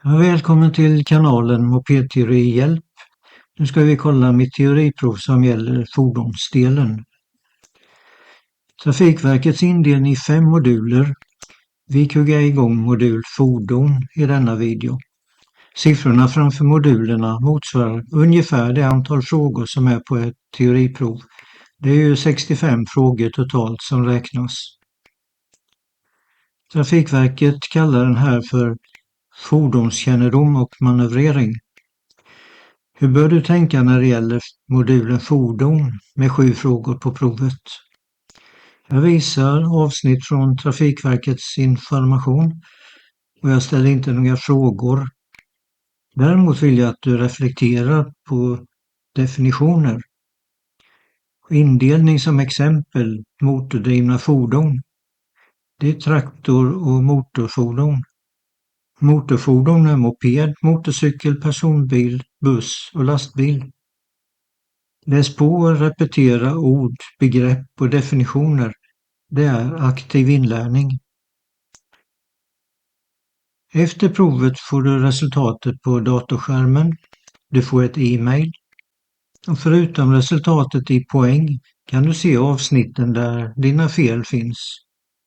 Ja, välkommen till kanalen Mopedteori Hjälp. Nu ska vi kolla mitt teoriprov som gäller fordonsdelen. Trafikverkets indelning i 5 moduler. Vi kuggar igång modul fordon i denna video. Siffrorna framför modulerna motsvarar ungefär det antal frågor som är på ett teoriprov. Det är ju 65 frågor totalt som räknas. Trafikverket kallar den här för fordonskännedom och manövrering. Hur bör du tänka när det gäller modulen fordon med 7 frågor på provet? Jag visar avsnitt från Trafikverkets information och jag ställer inte några frågor. Däremot vill jag att du reflekterar på definitioner. Indelning som exempel motordrivna fordon. Det är traktor och motorfordon. Motorfordon är moped, motorcykel, personbil, buss och lastbil. Läs på och repetera ord, begrepp och definitioner. Det är aktiv inlärning. Efter provet får du resultatet på datorskärmen. Du får ett e-mail. Och förutom resultatet i poäng kan du se avsnitten där dina fel finns.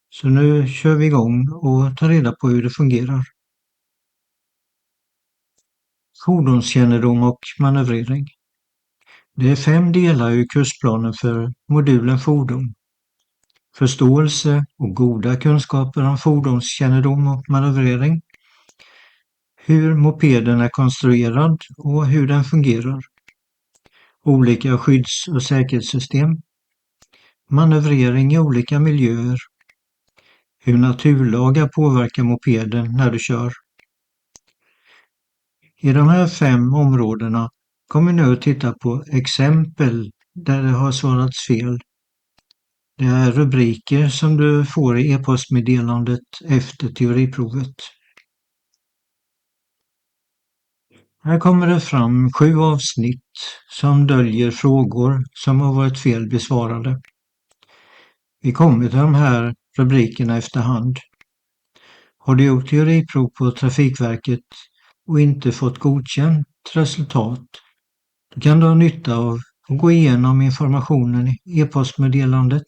Så nu kör vi igång och tar reda på hur det fungerar. Fordonskännedom och manövrering. Det är 5 delar i kursplanen för modulen fordon. Förståelse och goda kunskaper om fordonskännedom och manövrering. Hur mopeden är konstruerad och hur den fungerar. Olika skydds- och säkerhetssystem. Manövrering i olika miljöer. Hur naturlagar påverkar mopeden när du kör. I de här 5 områdena kommer nu att titta på exempel där det har svarats fel. Det är rubriker som du får i e-postmeddelandet efter teoriprovet. Här kommer det fram 7 avsnitt som döljer frågor som har varit fel besvarade. Vi kommer till de här rubrikerna efterhand. Har du gjort teoriprov på Trafikverket och inte fått godkänt resultat, då kan du ha nytta av att gå igenom informationen i e-postmeddelandet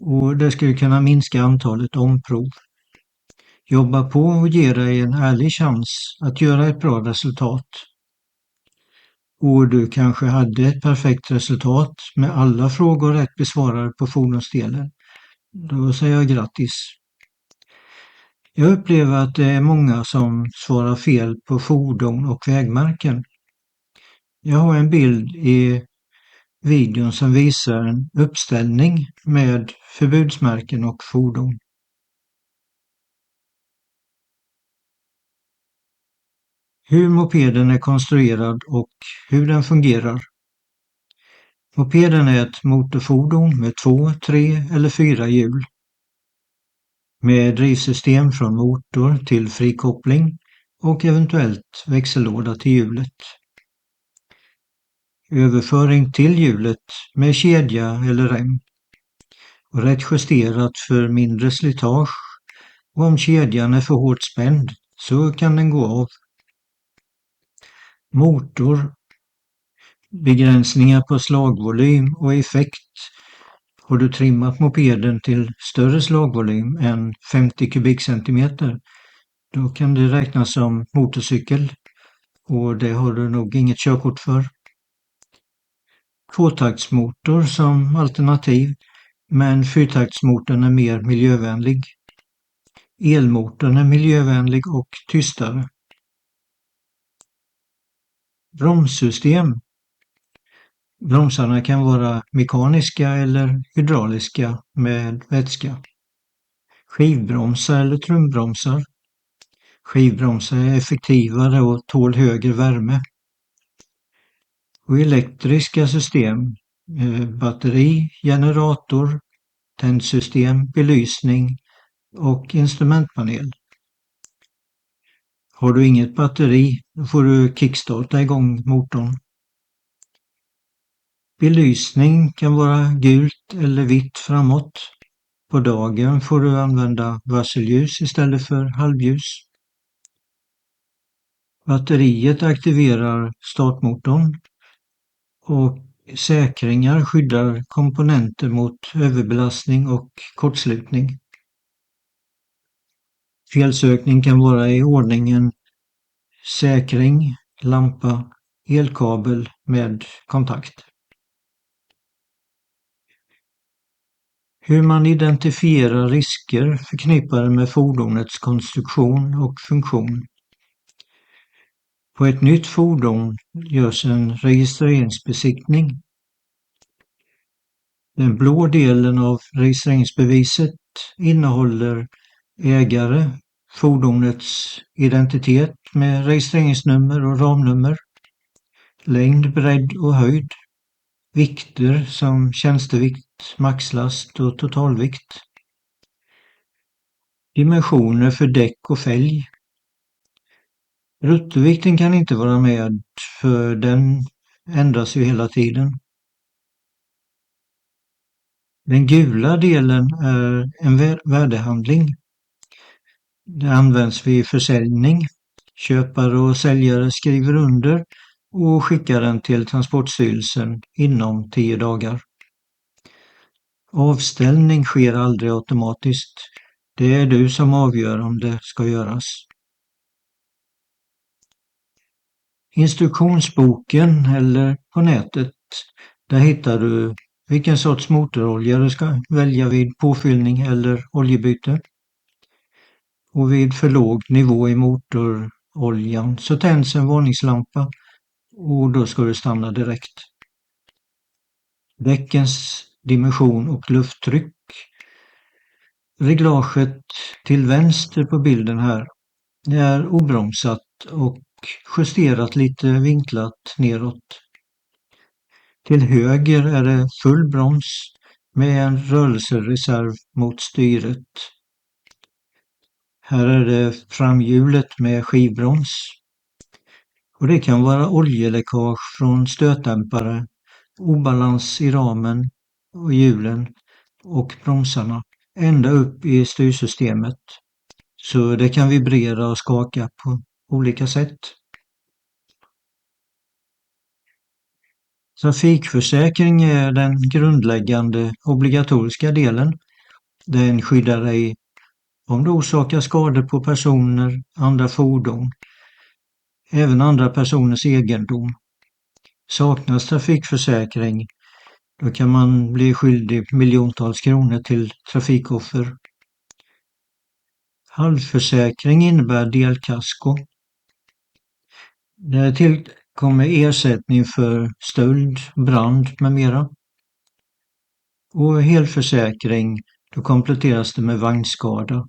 och det skulle kunna minska antalet omprov. Jobba på och ge dig en ärlig chans att göra ett bra resultat. Och du kanske hade ett perfekt resultat med alla frågor rätt besvarade på fordonsdelen. Då säger jag grattis. Jag upplever att det är många som svarar fel på fordon och vägmärken. Jag har en bild i videon som visar en uppställning med förbudsmärken och fordon. Hur mopeden är konstruerad och hur den fungerar. Mopeden är ett motorfordon med 2, 3 eller 4 hjul. Med drivsystem från motor till frikoppling och eventuellt växellåda till hjulet. Överföring till hjulet med kedja eller rem. Och rätt justerat för mindre slitage. Och om kedjan är för hårt spänd så kan den gå av. Motor. Begränsningar på slagvolym och effekt. Har du trimmat mopeden till större slagvolym än 50 kubikcentimeter, då kan det räknas som motorcykel och det har du nog inget körkort för. Tvåtaktsmotor som alternativ, men fyrtaktsmotorn är mer miljövänlig. Elmotorn är miljövänlig och tystare. Bromssystem. Bromsarna kan vara mekaniska eller hydrauliska med vätska. Skivbromsar eller trumbromsar. Skivbromsar är effektivare och tål högre värme. Och elektriska system, batteri, generator, tändsystem, belysning och instrumentpanel. Har du inget batteri, då får du kickstarta igång motorn. Belysning kan vara gult eller vitt framåt. På dagen får du använda varselljus istället för halvljus. Batteriet aktiverar startmotorn och säkringar skyddar komponenter mot överbelastning och kortslutning. Felsökning kan vara i ordningen säkring, lampa, elkabel med kontakt. Hur man identifierar risker förknippade med fordonets konstruktion och funktion. På ett nytt fordon görs en registreringsbesiktning. Den blå delen av registreringsbeviset innehåller ägare, fordonets identitet med registreringsnummer och ramnummer, längd, bredd och höjd, vikter som tjänstevikt, maxlast och totalvikt, dimensioner för däck och fälg. Bruttovikten kan inte vara med för den ändras ju hela tiden. Den gula delen är en värdehandling. Det används vid försäljning. Köpare och säljare skriver under och skickar den till Transportstyrelsen inom 10 dagar. Avställning sker aldrig automatiskt. Det är du som avgör om det ska göras. Instruktionsboken eller på nätet, där hittar du vilken sorts motorolja du ska välja vid påfyllning eller oljebyte. Och vid för låg nivå i motoroljan så tänds en varningslampa och då ska du stanna direkt. Däckens dimension och lufttryck. Reglaget till vänster på bilden här är obromsat och justerat lite vinklat neråt. Till höger är det full broms med en rörelsereserv mot styret. Här är det framhjulet med skivbroms. Och det kan vara oljeläckage från stötdämpare, obalans i ramen och hjulen och bromsarna ända upp i styrsystemet. Så det kan vibrera och skaka på olika sätt. Trafikförsäkring är den grundläggande obligatoriska delen. Den skyddar dig om du orsakar skador på personer, andra fordon, även andra personers egendom. Saknas trafikförsäkring, då kan man bli skyldig miljontals kronor till trafikoffer. Halvförsäkring innebär delkasko. Det tillkommer ersättning för stöld, brand med mera. Och helförsäkring, då kompletteras det med vagnskada.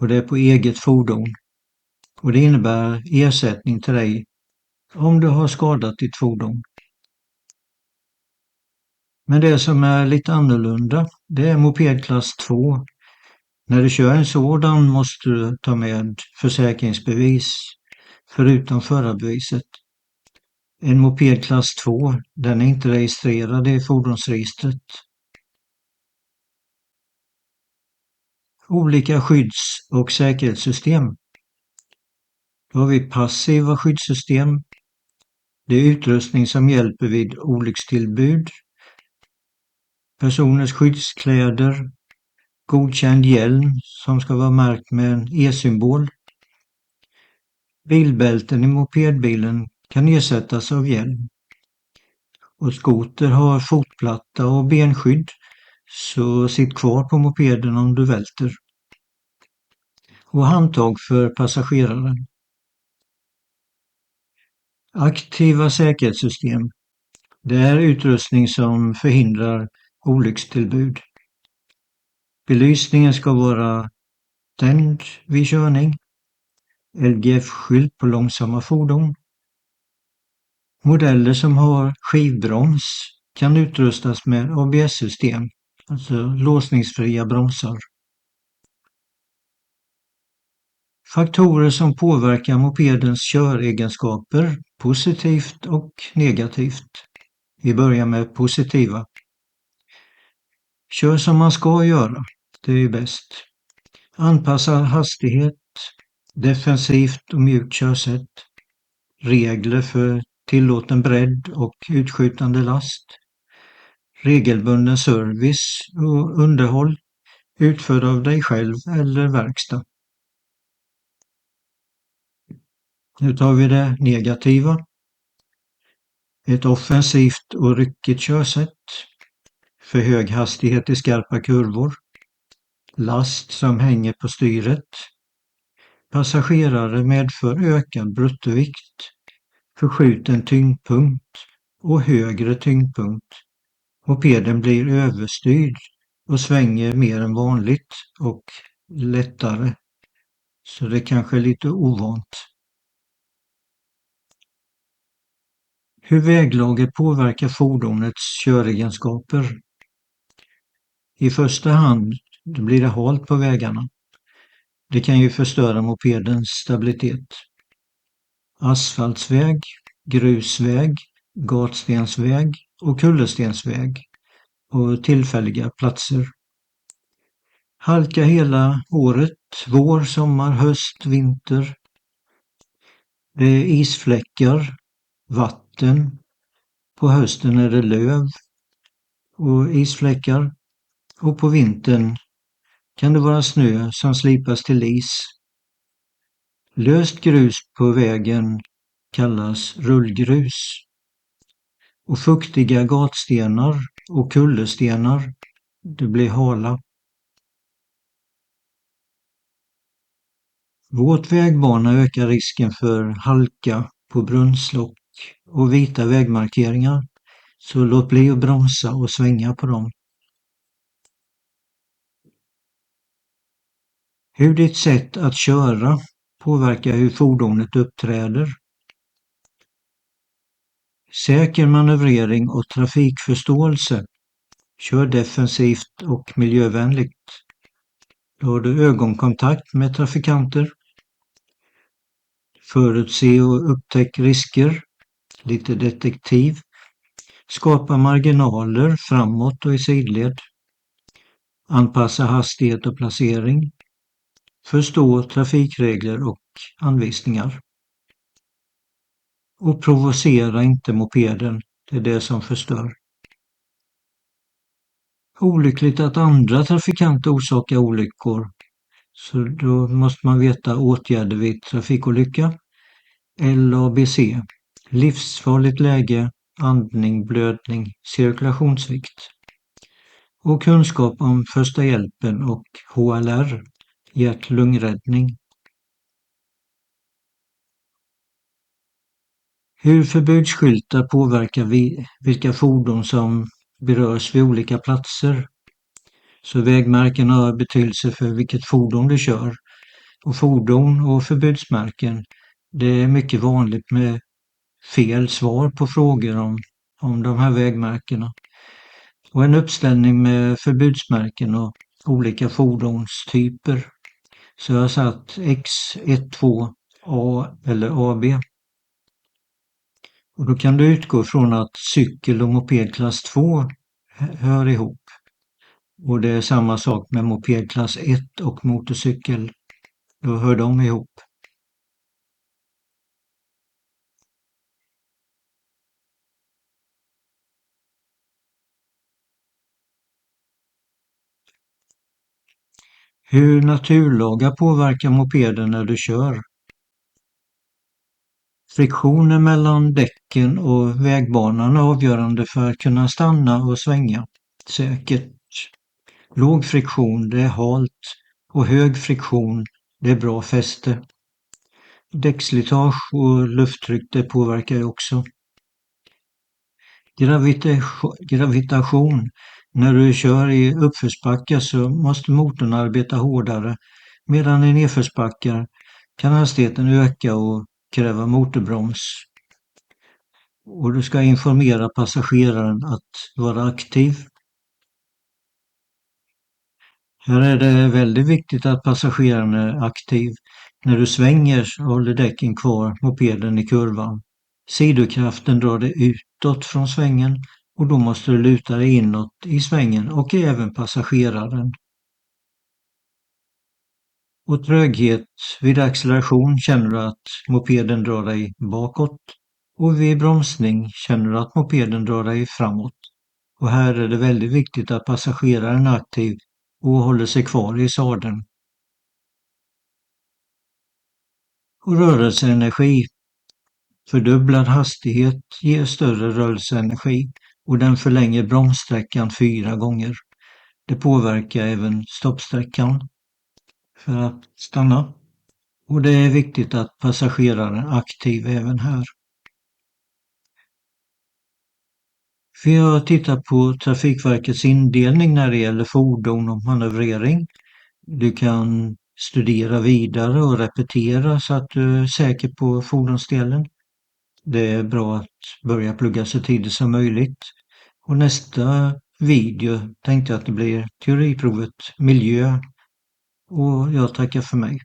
Och det är på eget fordon. Och det innebär ersättning till dig om du har skadat ditt fordon. Men det som är lite annorlunda, det är mopedklass 2. När du kör en sådan måste du ta med försäkringsbevis, förutom förarbeviset. En mopedklass 2, den är inte registrerad i fordonsregistret. Olika skydds- och säkerhetssystem. Då har vi passiva skyddssystem. Det är utrustning som hjälper vid olyckstillbud. Personers skyddskläder. Godkänd hjälm som ska vara märkt med en E-symbol. Bilbälten i mopedbilen kan ersättas av hjälm. Och skoter har fotplatta och benskydd, så sitt kvar på mopeden om du välter. Och handtag för passageraren. Aktiva säkerhetssystem. Det är utrustning som förhindrar olyckstillbud. Belysningen ska vara tänd vid körning. LGF-skylt på långsamma fordon. Modeller som har skivbroms kan utrustas med ABS-system, alltså låsningsfria bromsar. Faktorer som påverkar mopedens köregenskaper positivt och negativt. Vi börjar med positiva. Kör som man ska göra, det är bäst. Anpassa hastighet, defensivt och mjukt körsätt, regler för tillåten bredd och utskjutande last, regelbunden service och underhåll utförd av dig själv eller verkstad. Nu tar vi det negativa. Ett offensivt och ryckigt körsätt, för hög hastighet i skarpa kurvor, last som hänger på styret, passagerare medför ökad bruttovikt, förskjuten tyngdpunkt och högre tyngdpunkt. Mopeden blir överstyrd och svänger mer än vanligt och lättare. Så det kanske är lite ovant. Hur väglaget påverkar fordonets köregenskaper. I första hand blir det halt på vägarna. Det kan ju förstöra mopedens stabilitet. Asfaltsväg, grusväg, gatstensväg och kullerstensväg och tillfälliga platser. Halka hela året, vår, sommar, höst, vinter. Det är isfläckar, vatten. På hösten är det löv och isfläckar. Och på vintern kan det vara snö som slipas till is. Löst grus på vägen kallas rullgrus. Och fuktiga gatstenar och kullerstenar, det blir hala. Våt vägbana ökar risken för halka på brunnslock och vita vägmarkeringar, så låt bli att bromsa och svänga på dem. Hur ditt sätt att köra påverkar hur fordonet uppträder. Säker manövrering och trafikförståelse. Kör defensivt och miljövänligt. Då har du ögonkontakt med trafikanter. Förutse och upptäck risker. Lite detektiv. Skapa marginaler framåt och i sidled. Anpassa hastighet och placering. Förstå trafikregler och anvisningar. Och provocera inte mopeden, det är det som förstör. Olyckligt att andra trafikanter orsakar olyckor, så då måste man veta åtgärder vid trafikolycka. LABC, livsfarligt läge, andning, blödning, cirkulationssvikt. Och kunskap om första hjälpen och HLR, hjärt-lungräddning. Hur förbudsskyltar påverkar vilka fordon som berörs vid olika platser. Så vägmärken har betydelse för vilket fordon du kör. Och fordon och förbudsmärken, det är mycket vanligt med fel svar på frågor om de här vägmärkena. Och en uppställning med förbudsmärken och olika fordonstyper. Så jag har satt X12 A eller AB. Och då kan du utgå från att cykel och moped klass 2 hör ihop. Och det är samma sak med moped klass 1 och motorcykel. Då hör de ihop. Hur naturlagar påverkar mopeden när du kör. Friktionen mellan däcken och vägbanan är avgörande för att kunna stanna och svänga säkert. Låg friktion, det är halt, och hög friktion, det är bra fäste. Däckslitage och lufttryck, det påverkar ju också. Gravitation. När du kör i uppförsbackar så måste motorn arbeta hårdare, medan i nedförsbackar kan hastigheten öka och kräva motorbroms. Och du ska informera passageraren att vara aktiv. Här är det väldigt viktigt att passageraren är aktiv. När du svänger håller däcken kvar mopeden i kurvan. Sidokraften drar dig utåt från svängen och då måste du luta dig inåt i svängen och även passageraren. Och tröghet vid acceleration känner du att mopeden drar dig bakåt. Och vid bromsning känner du att mopeden drar dig framåt. Och här är det väldigt viktigt att passageraren är aktiv och håller sig kvar i sadeln. Och rörelseenergi. Fördubblad hastighet ger större rörelseenergi och den förlänger bromssträckan 4 gånger. Det påverkar även stoppsträckan för att stanna. Och det är viktigt att passageraren är aktiv även här. Vi har tittat på Trafikverkets indelning när det gäller fordon och manövrering. Du kan studera vidare och repetera så att du är säker på fordonsdelen. Det är bra att börja plugga så tidigt som möjligt. Och nästa video tänkte jag att det blir teoriprovet miljö. Och jag tackar för mig.